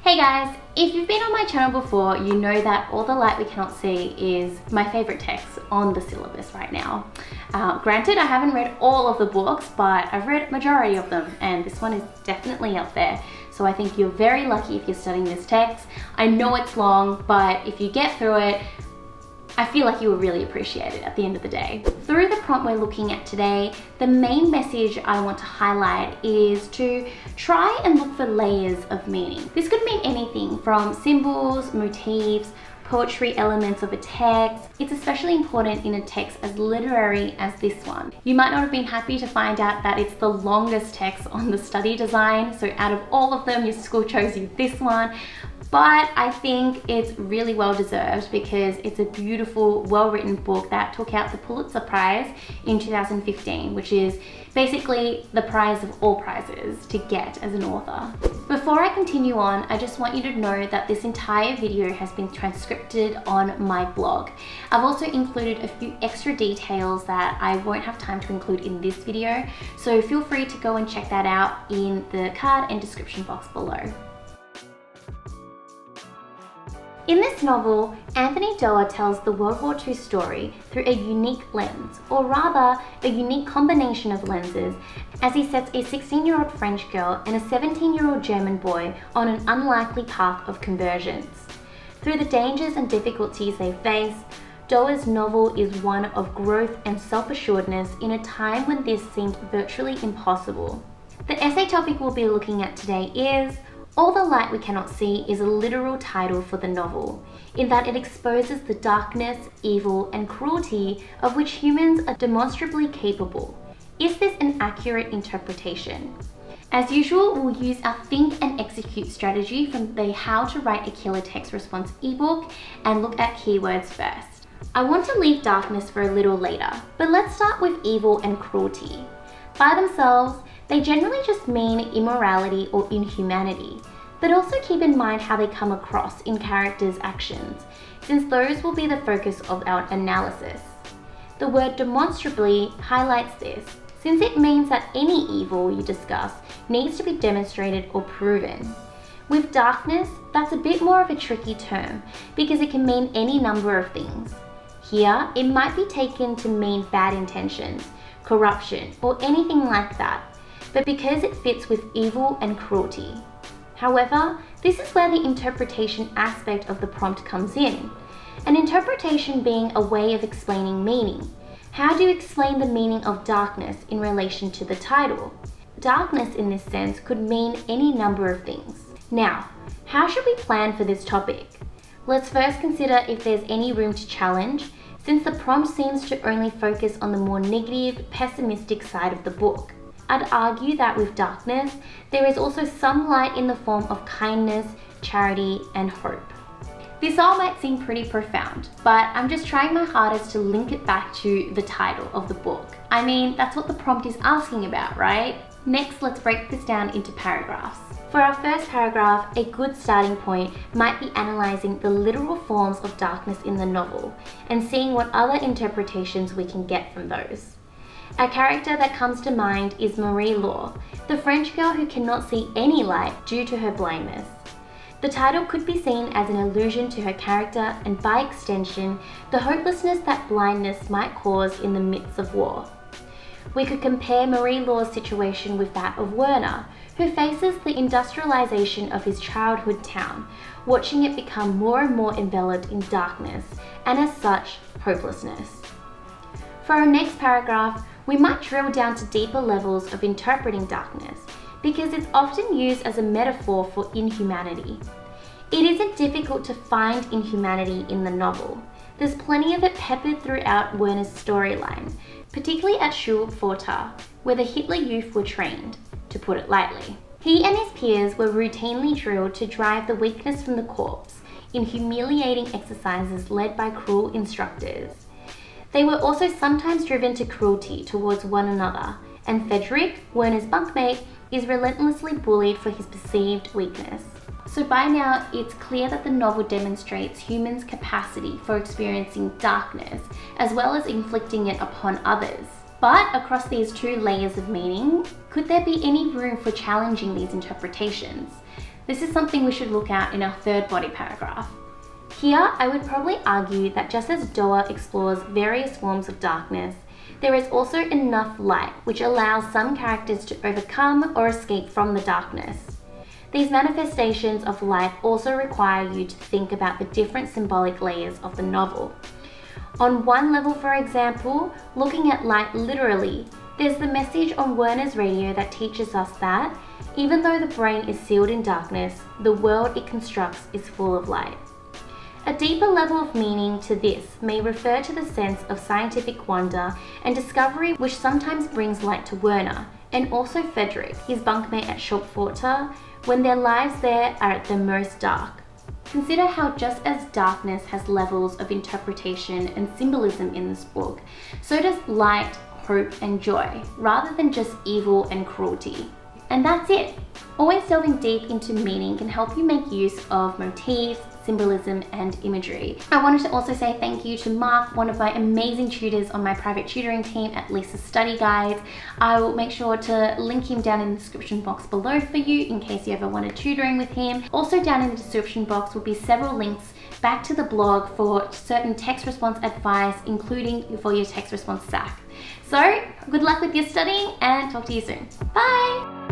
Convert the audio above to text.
Hey guys, if you've been on my channel before, you know that All the Light We Cannot See is my favorite text on the syllabus right now. Granted, I haven't read all of the books, but I've read majority of them, and this one is definitely up there. So I think you're very lucky if you're studying this text. I know it's long, but if you get through it, I feel like you will really appreciate it at the end of the day. Through the prompt we're looking at today, the main message I want to highlight is to try and look for layers of meaning. This could mean anything from symbols, motifs, poetry elements of a text. It's especially important in a text as literary as this one. You might not have been happy to find out that it's the longest text on the study design, so out of all of them, your school chose you this one. But I think it's really well deserved because it's a beautiful, well-written book that took out the Pulitzer Prize in 2015, which is basically the prize of all prizes to get as an author. Before I continue on, I just want you to know that this entire video has been transcribed on my blog. I've also included a few extra details that I won't have time to include in this video, so feel free to go and check that out in the card and description box below. In this novel, Anthony Doerr tells the World War II story through a unique lens, or rather, a unique combination of lenses, as he sets a 16-year-old French girl and a 17-year-old German boy on an unlikely path of convergence. Through the dangers and difficulties they face, Doerr's novel is one of growth and self-assuredness in a time when this seemed virtually impossible. The essay topic we'll be looking at today is All the Light We Cannot See is a literal title for the novel, in that it exposes the darkness, evil, and cruelty of which humans are demonstrably capable. Is this an accurate interpretation? As usual, we'll use our Think and Execute strategy from the How to Write a Killer Text Response ebook and look at keywords first. I want to leave darkness for a little later, but let's start with evil and cruelty. By themselves, they generally just mean immorality or inhumanity, but also keep in mind how they come across in characters' actions, since those will be the focus of our analysis. The word demonstrably highlights this, since it means that any evil you discuss needs to be demonstrated or proven. With darkness, that's a bit more of a tricky term, because it can mean any number of things. Here, it might be taken to mean bad intentions, corruption, or anything like that, but because it fits with evil and cruelty. However, this is where the interpretation aspect of the prompt comes in. An interpretation being a way of explaining meaning. How do you explain the meaning of darkness in relation to the title? Darkness in this sense could mean any number of things. Now, how should we plan for this topic? Let's first consider if there's any room to challenge, since the prompt seems to only focus on the more negative, pessimistic side of the book. I'd argue that with darkness, there is also some light in the form of kindness, charity, and hope. This all might seem pretty profound, but I'm just trying my hardest to link it back to the title of the book. I mean, that's what the prompt is asking about, right? Next, let's break this down into paragraphs. For our first paragraph, a good starting point might be analysing the literal forms of darkness in the novel and seeing what other interpretations we can get from those. A character that comes to mind is Marie Laure, the French girl who cannot see any light due to her blindness. The title could be seen as an allusion to her character and, by extension, the hopelessness that blindness might cause in the midst of war. We could compare Marie Laure's situation with that of Werner, who faces the industrialization of his childhood town, watching it become more and more enveloped in darkness, and as such, hopelessness. For our next paragraph, we might drill down to deeper levels of interpreting darkness, because it's often used as a metaphor for inhumanity. It isn't difficult to find inhumanity in the novel. There's plenty of it peppered throughout Werner's storyline, particularly at Schulforta, where the Hitler Youth were trained, to put it lightly. He and his peers were routinely drilled to drive the weakness from the corpse in humiliating exercises led by cruel instructors. They were also sometimes driven to cruelty towards one another, and Frederick, Werner's bunkmate, is relentlessly bullied for his perceived weakness. So by now, it's clear that the novel demonstrates humans' capacity for experiencing darkness, as well as inflicting it upon others. But across these two layers of meaning, could there be any room for challenging these interpretations? This is something we should look at in our third body paragraph. Here, I would probably argue that just as Doa explores various forms of darkness, there is also enough light which allows some characters to overcome or escape from the darkness. These manifestations of light also require you to think about the different symbolic layers of the novel. On one level, for example, looking at light literally, there's the message on Werner's radio that teaches us that, even though the brain is sealed in darkness, the world it constructs is full of light. A deeper level of meaning to this may refer to the sense of scientific wonder and discovery which sometimes brings light to Werner, and also Frederick, his bunkmate at Schopfurter, when their lives there are at their most dark. Consider how just as darkness has levels of interpretation and symbolism in this book, so does light, hope and joy, rather than just evil and cruelty. And that's it! Always delving deep into meaning can help you make use of motifs, symbolism and imagery. I wanted to also say thank you to Mark, one of my amazing tutors on my private tutoring team at Lisa's Study Guides. I will make sure to link him down in the description box below for you in case you ever wanted tutoring with him. Also down in the description box will be several links back to the blog for certain text response advice, including for your text response SAC. So good luck with your studying and talk to you soon. Bye!